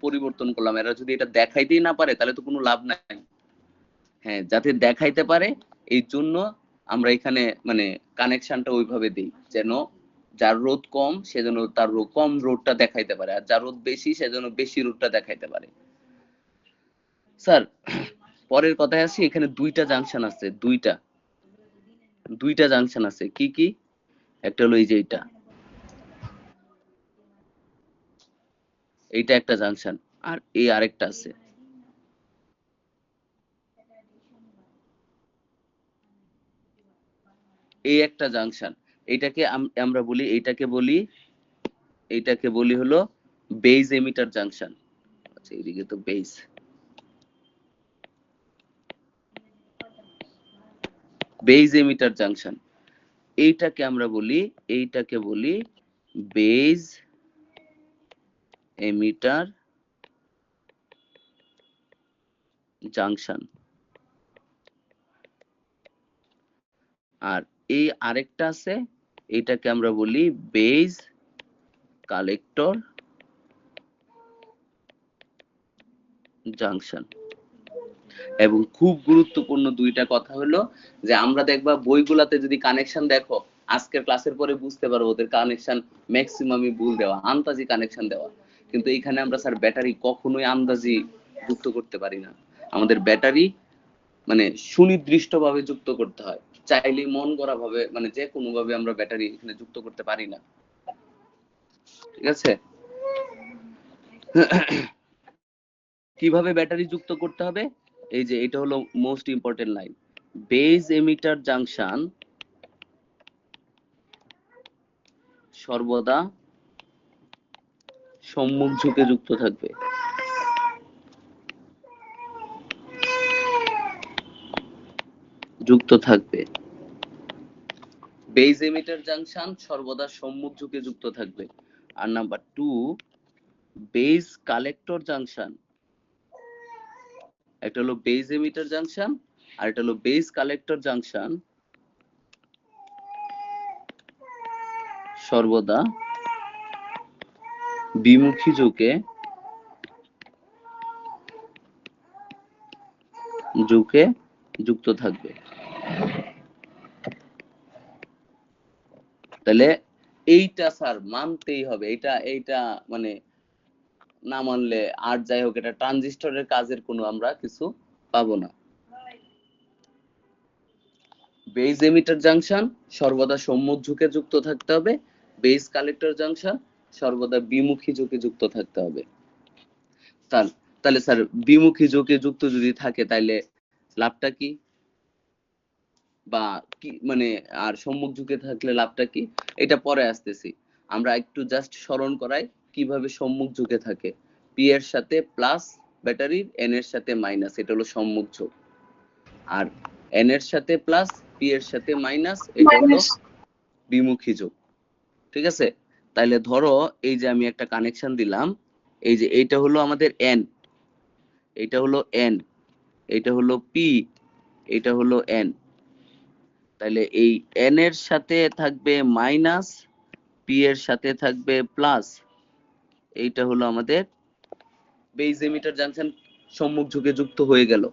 পরিবর্তন করলাম, এরা যদি এটা দেখাইতেই না পারে, তাহলে তো কোনো লাভ নাই। হ্যাঁ, যাতে দেখাইতে পারে এই জন্য আমরা এখানে মানে কানেকশনটা ওইভাবে দেই, যেন যার রোধ কম সেজন্য তার কম রোধটা দেখাইতে পারে, আর যার রোধ বেশি সেজন্য বেশি রোধটা দেখাইতে পারে। স্যার, পরের কথায় আসি। এখানে দুইটা জাংশন আছে, দুইটা জাংশন আছে। কি কি? একটা হলো এই যে এইটা একটা জাংশন, আর এই আরেকটা আছে। এই একটা জাংশন, এইটাকে আমরা বলি, এইটাকে বলি হলো বেজ এমিটার জাংশন। আচ্ছা, এইদিকে তো বেজ এমিটার জাংশন। এইটাকে বলি বেজ এমিটার জাংশন। আর এই আরেকটা আছে, এটাকে আমরা বলি বেজ কালেক্টর জাংশন। এবং খুব গুরুত্বপূর্ণ দুইটা কথা হলো যে আমরা দেখবা বইগুলাতে যদি কানেকশন দেখো, আজকের ক্লাসের পরে বুঝতে পারবো ওদের কানেকশন ম্যাক্সিমামই ভুল দেওয়া, আন্তাজি কানেকশন দেওয়া। কিন্তু এখানে আমরা স্যার ব্যাটারি কখনোই আন্দাজি যুক্ত করতে পারি না। আমাদের ব্যাটারি মানে সুনির্দিষ্টভাবে যুক্ত করতে হয়, চাইলেই মন গড়া ভাবে মানে যে কোনো ভাবে আমরা ব্যাটারি এখানে যুক্ত করতে পারি না। ঠিক আছে? কিভাবে ব্যাটারি যুক্ত করতে হবে? এই যে এটা হলো most important line, base emitter junction সর্বদা সম্মুখ ঝুঁকে যুক্ত থাকবে। যুক্ত থাকবে বেজ এমিটার জাংশন সর্বদা সম্মুখ ঝুঁকে যুক্ত থাকবে। আর নাম্বার 2, বেজ কালেক্টর জাংশন, একটা হলো বেজ এমিটার জাংশন আর এটা হলো বেজ কালেক্টর জাংশন, সর্বদা বিমুখী ঝুঁকে যুক্ত থাকবে। তাহলে এইটা স্যার মানতেই হবে, এইটা মানে না মানলে আর যাই হোক এটা ট্রানজিস্টরের কাজের কোনো আমরা কিছু পাবো না। বেজ এমিটার জাংশন সর্বদা সম্মুখ ঝুঁকে যুক্ত থাকতে হবে, বেজ কালেক্টর জাংশন সর্বদা বিমুখী ঝুঁকে যুক্ত থাকতে হবে। তাহলে স্যার বিমুখী ঝুঁকে যুক্ত যদি থাকে তাহলে লাভটা কি, বা কি মানে আর সম্মুখ ঝুঁকে থাকলে লাভটা কি, এটা পরে আসতেছি। আমরা একটু জাস্ট স্মরণ করাই কিভাবে সম্মুখ ঝুঁকে থাকে। পি এর সাথে প্লাস ব্যাটারির, এন এর সাথে মাইনাস, এটা হলো সম্মুখ ঝোঁক। আর এন এর সাথে প্লাস, পি এর সাথে মাইনাস, এটা হলো বিমুখী ঝোঁক। ঠিক আছে? তাইলে ধরো এই যে আমি একটা কানেকশন দিলাম, এই যে এইটা হলো আমাদের এন, এটা হলো এন, এটা হলো পি, এটা হলো এন। তাহলে এই এন এর সাথে থাকবে মাইনাস, পি এর সাথে থাকবে প্লাস, এইটা হলো আমাদের বেজ এমিটার জাংশন সম্মুখ ঝুঁকে যুক্ত হয়ে গেল।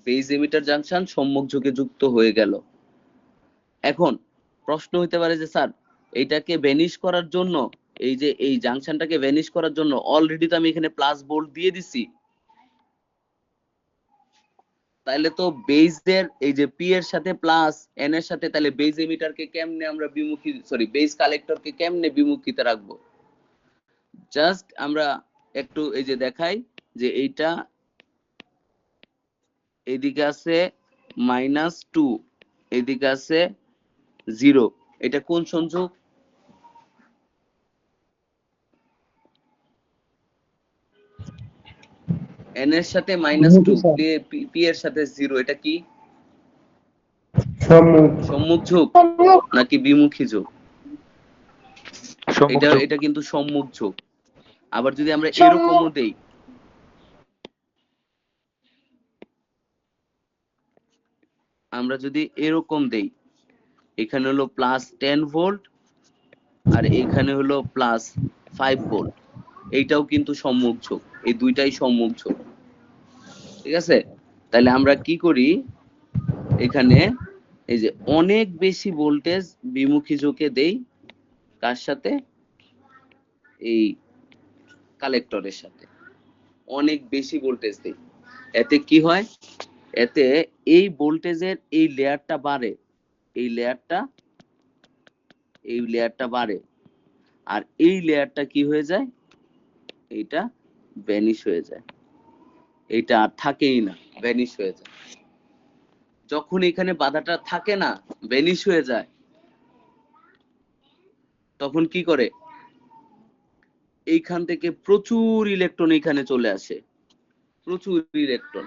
বেজ এমিটার জাংশন সম্মুখ ঝুঁকে যুক্ত হয়ে গেল। এখন প্রশ্ন হইতে পারে যে স্যার এইটাকে ভ্যানিশ করার জন্য, এই যে এই জাংশনটাকে ভ্যানিশ করার জন্য অলরেডি তো আমি এখানে প্লাস ভোল্ট দিয়ে দিছি, তাহলে তো বেজের এই যে পি এর সাথে প্লাস এন এর সাথে, তাহলে বেজ এমিটারকে কেমনে আমরা বিমুখী বেজ কালেক্টরকে কেমনে বিমুখীতে রাখবো? জাস্ট আমরা একটু এই যে দেখাই যে এইটা এইদিকে আছে -2, এইদিকে আছে 0, এটা কোন সংযোগ? এন এর সাথে -2, পি এর সাথে 0, এটা কি সম্মুখ ঝোঁক নাকি বিমুখী ঝোঁক? এটা কিন্তু সম্মুখ ঝোঁক। আবার যদি আমরা এরকমও দেই, আমরা যদি এরকম দেই, এখানে হলো +10 ভোল্ট আর এখানে হলো +5 ভোল্ট, এইটাও কিন্তু সম্মুখ ঝোঁক, এই দুইটাই সম্মুখ ঝোঁক। ঠিক আছে? তাহলে আমরা কি করি, এখানে এই যে অনেক বেশি ভোল্টেজ বিমুখী ঝোঁকে দেই, কার সাথে? এই কালেক্টরের সাথে অনেক বেশি ভোল্টেজ দেই। এতে কি হয়? এতে এই ভোল্টেজের এই লেয়ারটা বাড়ে, এই লেয়ারটা বাড়ে, আর এই লেয়ারটা কি হয়ে যায়? এইটা ভ্যানিশ হয়ে যায়, এইটা আর থাকেই না, ভ্যানিশ হয়ে যায়। যখন এখানে বাধাটা থাকে না, ভ্যানিশ হয়ে যায়, তখন কি করে? এইখান থেকে প্রচুর ইলেকট্রন এখানে চলে আসে, প্রচুর ইলেকট্রন,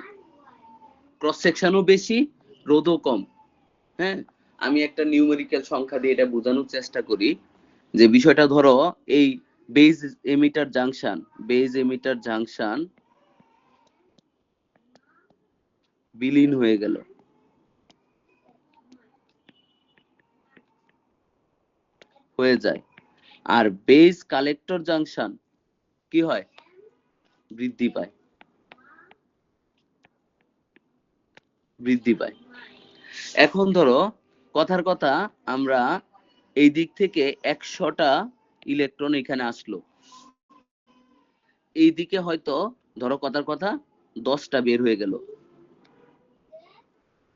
ক্রস সেকশনও বেশি, রোধও কম। হ্যাঁ, আমি একটা নিউমেরিক্যাল সংখ্যা দিয়ে এটা বোঝানোর চেষ্টা করি যে বিষয়টা ধরো এই বেজ এমিটার জাংশন বিলীন হয়ে গেল, হয়ে যায়, আর বেজ কালেক্টর জাংশন কি হয়? বৃদ্ধি পায়, এখন ধরো কথার কথা, আমরা এই দিক থেকে 100টা ইলেকট্রন এখানে আসলো, এইদিকে হয়তো ধরো কথার কথা 10টা বের হয়ে গেল,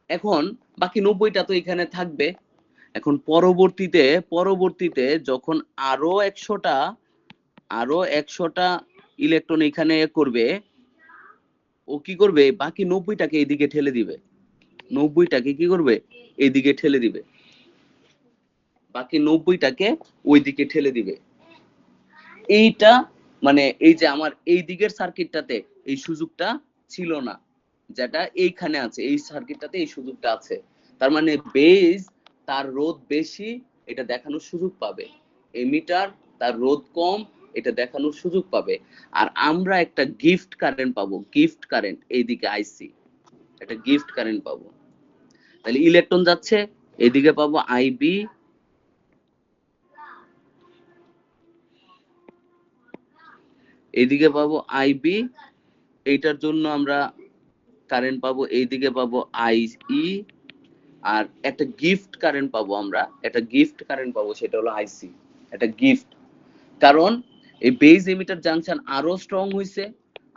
এখন বাকি 90টা তো এখানে থাকবে। এখন পরবর্তীতে যখন আরো 100টা ইলেকট্রন এখানে করবে, ও কি করবে, বাকি 90টাকে এইদিকে ঠেলে দিবে, 90টাকে কি করবে, এইদিকে ঠেলে দিবে, বাকি 90টাকে ওইদিকে ঠেলে দিবে। এইটা মানে এই যে আমার এই দিকের সার্কিটটাতে এই সুযোগটা ছিল না, যেটা এইখানে আছে, এই সার্কিটটাতে এই সুযোগটা আছে। তার মানে বেজ তার রোধ বেশি, এটা দেখানোর সুযোগ পাবে, এমিটার তার রোধ কম, এটা দেখানোর সুযোগ পাবে। আর আমরা একটা গিফট কারেন্ট পাবো, গিফট কারেন্ট এইদিকে আইসি, একটা গিফট কারেন্ট পাবো। তাহলে ইলেকট্রন যাচ্ছে, এইদিকে পাবো আইবি, এইদিকে পাবো আইবি, এইটার জন্য আমরা কারেন্ট পাবো, এইদিকে পাবো আইই, আর একটা গিফট কারেন্ট পাবো, আমরা একটা গিফট কারেন্ট পাবো, সেটা হলো আইসি, একটা গিফট। কারণ এই বেজ এমিটার জাংশন আরো স্ট্রং হইছে,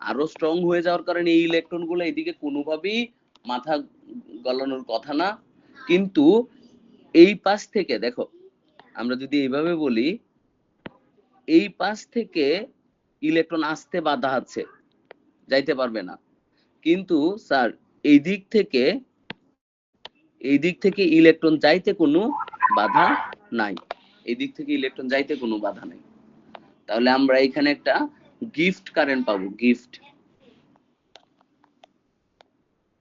আরো স্ট্রং হয়ে যাওয়ার কারণে এই ইলেকট্রন গুলো এদিকে কোনোভাবেই মাথা গলানোর কথা না। কিন্তু এই পাশ থেকে দেখো, আমরা যদি এইভাবে বলি, এই পাশ থেকে ইলেকট্রন আসতে বাধা আছে, যাইতে পারবে না। কিন্তু স্যার এই দিক থেকে ইলেকট্রন যাইতে কোনো বাধা নাই, এই দিক থেকে ইলেকট্রন যাইতে কোনো বাধা নাই। তাহলে আমরা এখানে একটা গিফট কারেন্ট পাবো, গিফট।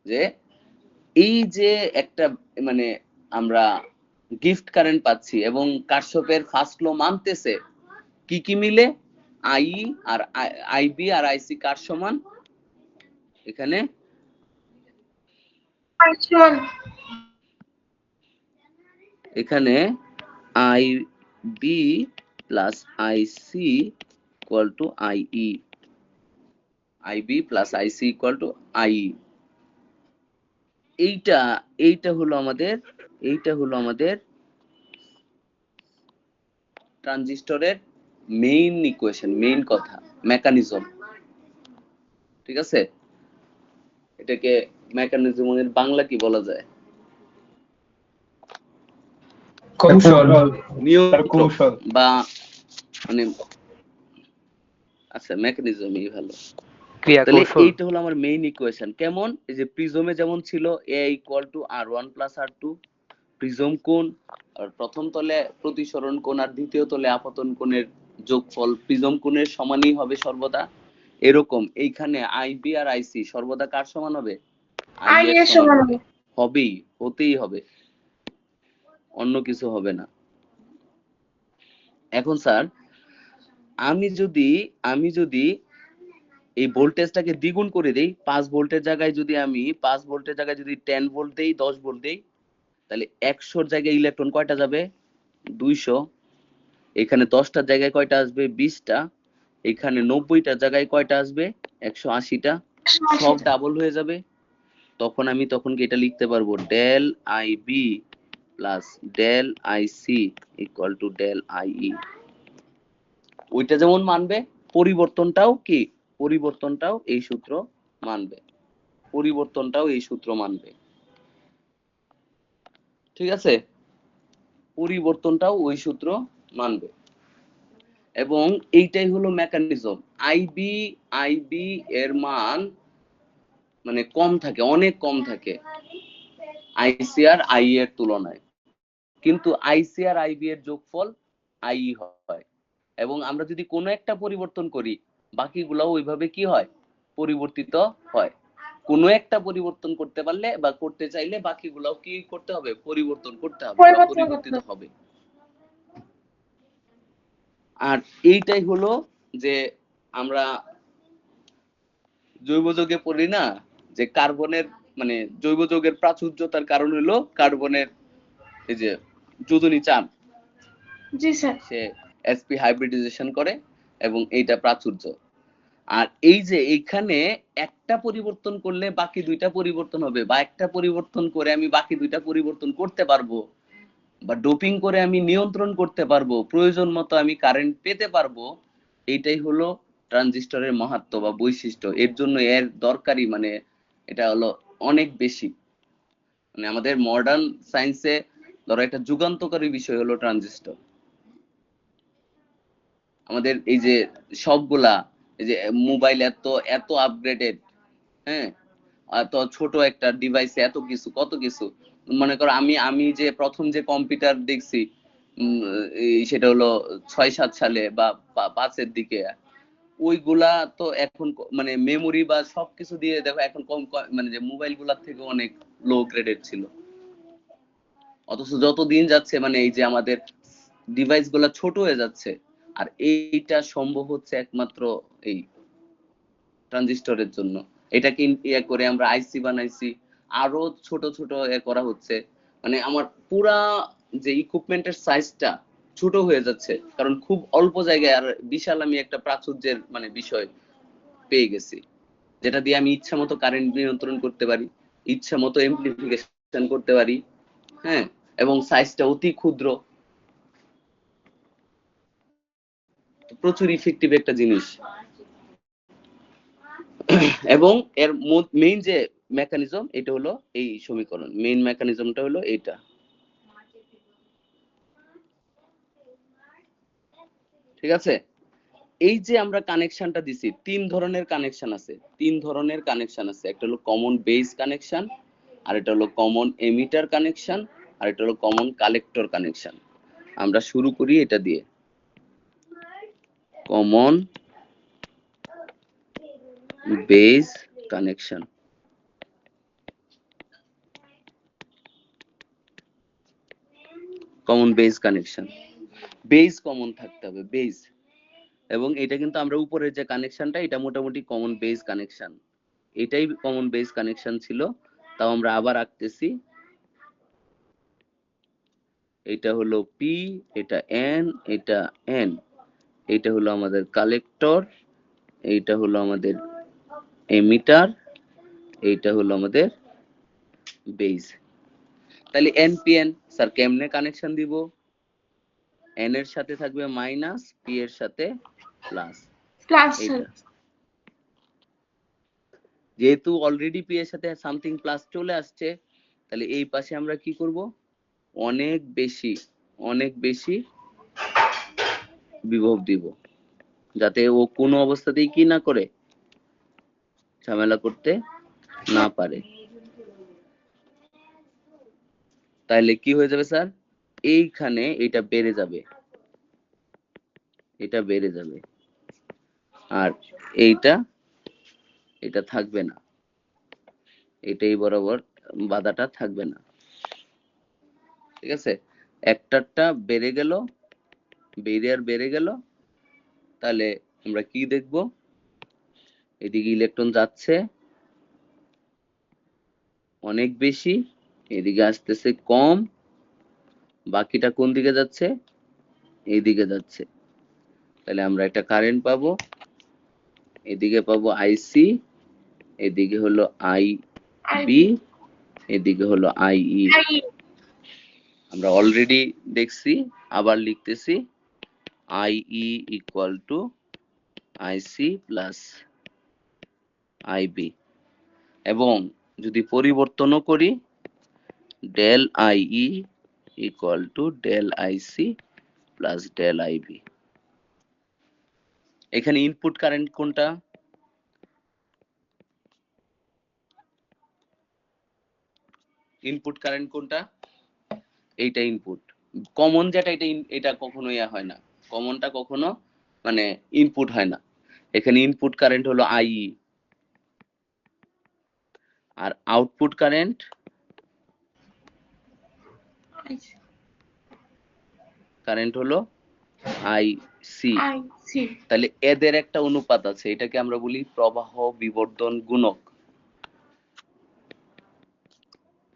যে এই যে একটা মানে আমরা গিফট কারেন্ট পাচ্ছি এবং কারশফের ফার্স্ট ল মানতেছে, কি কি মিলে, আই আর আইবি আর আইসি কার সমান, এখানে আইসমান এখানে I B plus IC equal to IE, IB plus IC equal to I. এইটা হলো আমাদের ট্রানজিস্টরের মেইন ইকুয়েশন, মেইন কথা, মেকানিজম। ঠিক আছে, এটাকে মেকানিজমের বাংলা কি বলা যায়? কৌশল, নিয়ন্ত্রক কৌশল। বা মানে আচ্ছা মেকানিজমই ভালো। ক্রিয়া তাহলে কৌশল। এইটা হলো আমার মেইন ইকুয়েশন। কেমন, এই যে প্রিজমে যেমন ছিল a equal to r1 plus r2, prism কোণ আর প্রথম তলে প্রতিসরণ কোণ আর দ্বিতীয় তলে আপতন কোণের যোগফল প্রিজম কোণের সমানই হবে সর্বদা। এরকম এইখানে আইবি আর আইসি সর্বদা কার সমান হবে, আই আই এর এর সমান সমান হবে, হবে। হবেই, হতেই হবে, অন্য কিছু হবে না। এখন স্যার আমি যদি এই ভোল্টেজটাকে দ্বিগুণ করে দেই, 5 ভোল্টের জায়গায় যদি আমি 5 ভোল্টের জায়গায় যদি 10 ভোল্ট দেই, 10 ভোল্ট দেই, তাহলে 100 জায়গায় ইলেকট্রন কয়টা যাবে, 200। এখানে 10টার জায়গায় কয়টা আসবে, 20টা। এখানে 90টার জায়গায় কয়টা আসবে, 180টা। সব ডাবল হয়ে যাবে। তখন কি এটা লিখতে পারবো, del IB plus del IC equal to del IE. ওইটা যেমন মানবে, পরিবর্তনটাও এই সূত্র মানবে, ঠিক আছে, পরিবর্তনটাও ওই সূত্র মানবে। এবং এইটাই হলো মেকানিজম। আইবি এর মান মানে কম থাকে, অনেক কম থাকে আইসি আর আই এর তুলনায়, কিন্তু আইসি আর আইবি এর যোগফল আই হয়। এবং আমরা যদি কোনো একটা পরিবর্তন করি, বাকিগুলো ওইভাবে কি হয়, পরিবর্তিত হয়। কোনো একটা পরিবর্তন করতে পারলে বা করতে চাইলে বাকিগুলোও কি করতে হবে, পরিবর্তন করতে হবে বা পরিবর্তিত হবে। আর এইটাই হলো যে আমরা জৈব যৌগে পড়ি না, যে কার্বনের মানে জৈব যৌগের প্রাচুর্যতার কারণ হলো কার্বনের এই যে যোজনী চাপ, জি স্যার। সে sp হাইব্রিডাইজেশন করে এবং এইটা প্রাচুর্য। আর এই যে এইখানে একটা পরিবর্তন করলে বাকি দুইটা পরিবর্তন হবে, বা একটা পরিবর্তন করে আমি বাকি দুইটা পরিবর্তন করতে পারবো, বা ডোপিং করে আমি নিয়ন্ত্রণ করতে পারবো, প্রয়োজন মতো আমি কারেন্ট পেতে পারবো, এইটাই হলো ট্রানজিস্টরের মাহাত্ম্য বা বৈশিষ্ট্য, এর জন্য এর দরকারি মানে এটা হলো অনেক বেশি। মানে আমাদের মডার্ন সায়েন্সে ধরো একটা যুগান্তকারী বিষয় হলো ট্রানজিস্টর। আমাদের এই যে সবগুলা এই যে মোবাইল এত এত আপগ্রেডেড, হ্যাঁ, এত ছোট একটা ডিভাইসে এত কিছু কত কিছু। মনে করো আমি আমি যে প্রথম যে কম্পিউটার দেখছি সেটা হলো 6-7 সালে বা 5-এর দিকে। ওইগুলা তো এখন মানে মেমোরি বা সবকিছু দিয়ে দেখো এখন মানে যে মোবাইল গুলার থেকে অনেক লো গ্রেডেড ছিল। অথচ যত দিন যাচ্ছে মানে এই যে আমাদের ডিভাইস গুলা ছোট হয়ে যাচ্ছে। আর এইটা সম্ভব হচ্ছে একমাত্র এই ট্রানজিস্টরের জন্য। এটাকে ইয়ে করে আমরা আইসি বানাইছি, আরো ছোট ছোট করা হচ্ছে। মানে আমার পুরা যে ইকুইপমেন্টের সাইজটা ছোট হয়ে যাচ্ছে, কারণ খুব অল্প জায়গায় আর বিশাল আমি একটা প্রাচুর্যের মানে বিষয় পেয়ে গেছি, যেটা দিয়ে আমি ইচ্ছা মতো কারেন্ট নিয়ন্ত্রণ করতে পারি, ইচ্ছা মতো এমপ্লিফিকেশন করতে পারি, হ্যাঁ, এবং সাইজটা অতি ক্ষুদ্র, প্রচুর ইফেক্টিভ একটা জিনিস। এবং এর মেইন যে মেকানিজম এটা হলো এই সমীকরণ, মেইন মেকানিজমটা হলো এটা। ঠিক আছে, এই যে আমরা কানেকশনটা দিছি, তিন ধরনের কানেকশন আছে, একটা হলো কমন বেস কানেকশন, আর এটা হলো কমন এমিটার কানেকশন, আর এটা হলো কমন কালেক্টর কানেকশন। আমরা শুরু করি এটা দিয়ে, common base connection. Common base connection, base common থাকতে হবে, বেস। এবং এটা কিন্তু আমরা উপরের যে কানেকশনটা এটা মোটামুটি কমন বেস কানেকশন, এটাই কমন বেস কানেকশন ছিল। তাও আমরা আবার আঁকতেছি, এটা হলো পি, এটা এন, এটা এন, এটা হলো আমাদের কালেক্টর, এইটা হলো আমাদের এমিটার, এইটা হলো আমাদের বেস। তাহলে এনপিএন স্যার কেমনে কানেকশন দিব? এন এর সাথে থাকবে মাইনাস, পি এর সাথে প্লাস। ক্লাস এইটা যেহেতু অলরেডি পি এর সাথে সামথিং প্লাস চলে আসছে, তাহলে এই পাশে আমরা কি করব, অনেক বেশি বিভব দিব, যাতে ও কোনো অবস্থাতেই কি না করে, ঝামেলা করতে না পারে। তাহলে কি হয়ে যাবে স্যার, এইখানে এটা বেড়ে যাবে, এটা বেড়ে যাবে, আর এটা থাকবে না, এটাই বরাবর বাধাটা থাকবে না। ঠিক আছে, একটারটা বেড়ে গেল, বেড়ে গেল, তাহলে আমরা কি দেখব, এদিকে ইলেকট্রন যাচ্ছে অনেক বেশি, এদিকে আসতেছে কম, বাকিটা কোন দিকে যাচ্ছে, এইদিকে যাচ্ছে। তাহলে আমরা একটা কারেন্ট পাবো, এদিকে পাবো আইসি, এদিকে হলো আই বি, এদিকে হলো আইই। আমরা অলরেডি দেখছি, আবার লিখতেছি, IE equal to IC plus IB. এবং যদি পরিবর্তনও করি, del IE equal to del IC plus del IB. এখানে ইনপুট কারেন্ট কোনটা, ইনপুট কারেন্ট কোনটা, এইটা ইনপুট। কমন যেটা এটা এটা কখনো ইয়া হয় না, কমনটা কখনো মানে ইনপুট হয় না। এখানে ইনপুট কারেন্ট হলো আইই, আর আউটপুট কারেন্ট হলো আইসি। তাহলে এদের একটা অনুপাত আছে, এটাকে আমরা বলি প্রবাহ বিবর্ধন গুণক,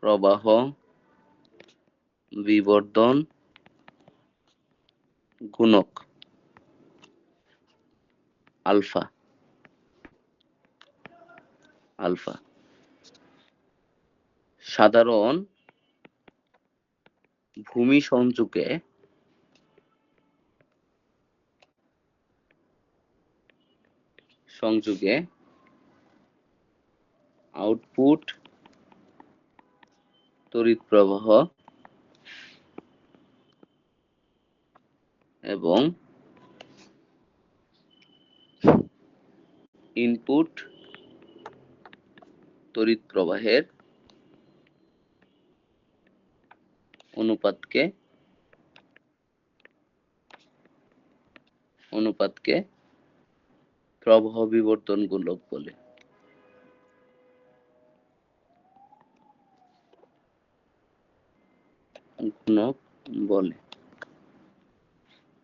প্রবাহ বিবর্ধন গুণক আলফা। আলফা সাধারণ ভূমি সংযোগে সংযোগে আউটপুট তড়িৎ প্রবাহ এবং ইনপুট তড়িৎ প্রবাহের অনুপাতকে প্রবাহ বিবর্তন গুণক বলে।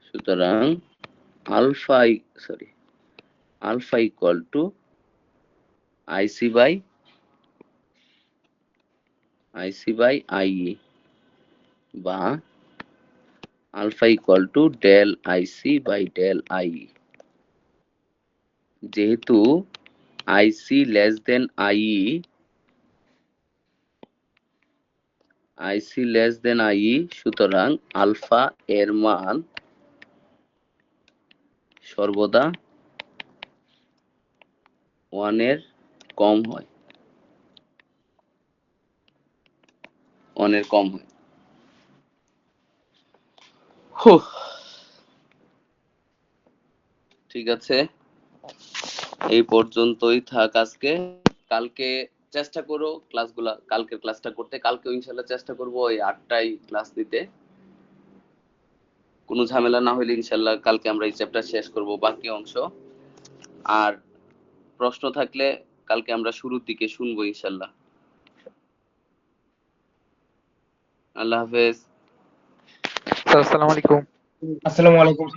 সুতরাং alpha equal to IC by IE বা alpha equal to del IC by del IE. যেহেতু আইসি লেস দেন আইই, সুতরাং আলফা এর মান সর্বদা 1 এর কম হয়। ঠিক আছে, এই পর্যন্তই থাক আজকে। কালকে চেষ্টা করো কালকের ক্লাসটা করতে। কালকে ইনশাল্লাহ চেষ্টা করবো ওই 8টায় ক্লাস দিতে। কোনো ঝামেলা না হলে ইনশাল্লাহ কালকে আমরা এই চ্যাপ্টার শেষ করব বাকি অংশ। আর প্রশ্ন থাকলে কালকে আমরা শুরুর দিকে শুনবো ইনশাল্লাহ। আল্লাহ হাফেজ। স্যার আসসালামু আলাইকুম। আসসালামু আলাইকুম।